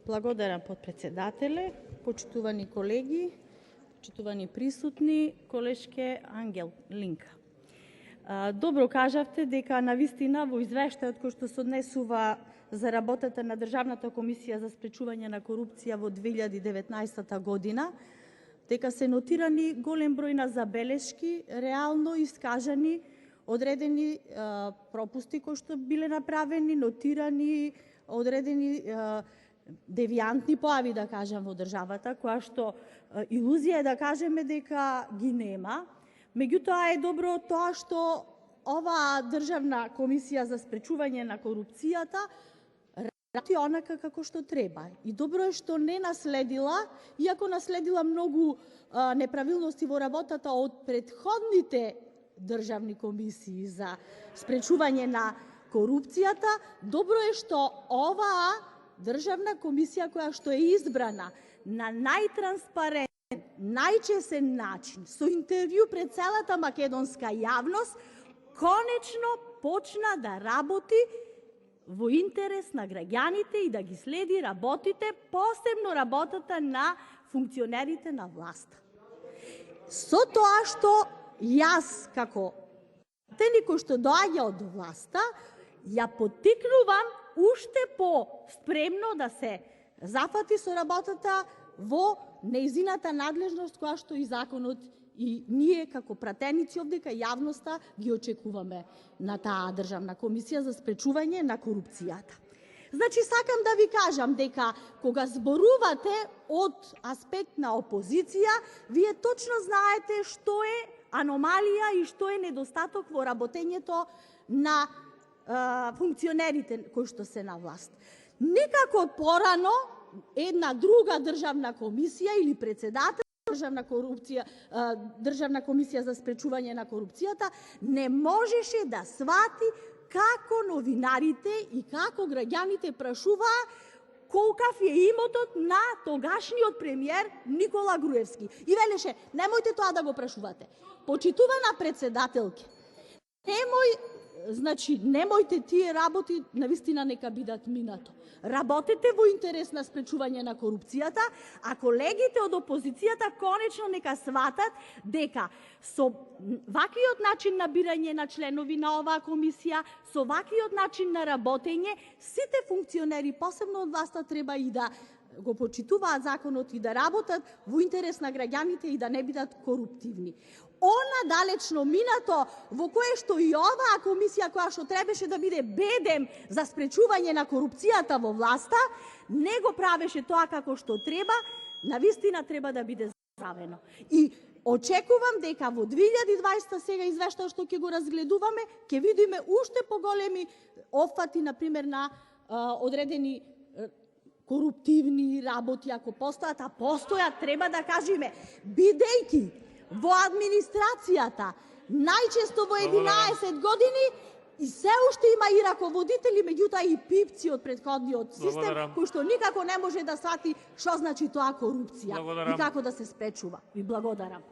Благодарам, подпредседателе, почитувани колеги, почитувани присутни, колешке Ангел Линка. Добро кажавте дека навистина во извештајот кој што се однесува за работата на Државната комисија за спречување на корупција во 2019 година, дека се нотирани голем број на забелешки, реално искажани, одредени пропусти кои што биле направени, нотирани, одредени девијантни појави, да кажам, во државата, која што илузија е да кажеме дека ги нема. Меѓутоа е добро тоа што оваа Државна комисија за спречување на корупцијата работи онака како што треба. И добро е што не наследила, иако наследила многу неправилности во работата од претходните државни комисии за спречување на корупцијата, добро е што оваа Државна комисија која што е избрана на најтранспарентен, најчесен начин, со интервју пред целата македонска јавност, конечно почна да работи во интерес на граѓаните и да ги следи работите, посебно работата на функционерите на власта. Со тоа што јас, како никој што доаѓа од власта, ја поттикнувам уште по-спремно да се зафати со работата во нејзината надлежност која што и законот и ние како пратеници овдека јавноста ги очекуваме на таа Државна комисија за спречување на корупцијата. Значи, сакам да ви кажам дека кога зборувате од аспект на опозиција, вие точно знаете што е аномалија и што е недостаток во работењето на функционерите кои што се на власт. Никако порано една друга државна комисија или председател Државна комисија за спречување на корупцијата не можеше да свати како новинарите и како граѓаните прашуваа колкав е имотот на тогашниот премиер Никола Груевски. И велеше, немојте тоа да го прашувате. Почитувана председателке, немојте тие работи, навистина нека бидат минато. Работете во интерес на спречување на корупцијата, а колегите од опозицијата конечно нека сватат дека со ваквиот начин на бирање на членови на оваа комисија, со ваквиот начин на работење, сите функционери, посебно од власта, треба и да го почитуваат законот и да работат во интерес на граѓаните и да не бидат коруптивни. Она далечно минато во кое што и оваа комисија која што требаше да биде бедем за спречување на корупцијата во власта, не го правеше тоа како што треба, навистина треба да биде забравено. И очекувам дека во 2020 сега извештај што ќе го разгледуваме, ќе видиме уште поголеми опфати, например, на одредени коруптивни работи, ако постојат, а постојат, треба да кажеме, бидејќи во администрацијата најчесто во 11 години и се уште има и раководители, меѓутоа и пипци од претходниот систем, кој што никако не може да свати што значи тоа корупција и како да се спречува. Ви благодарам.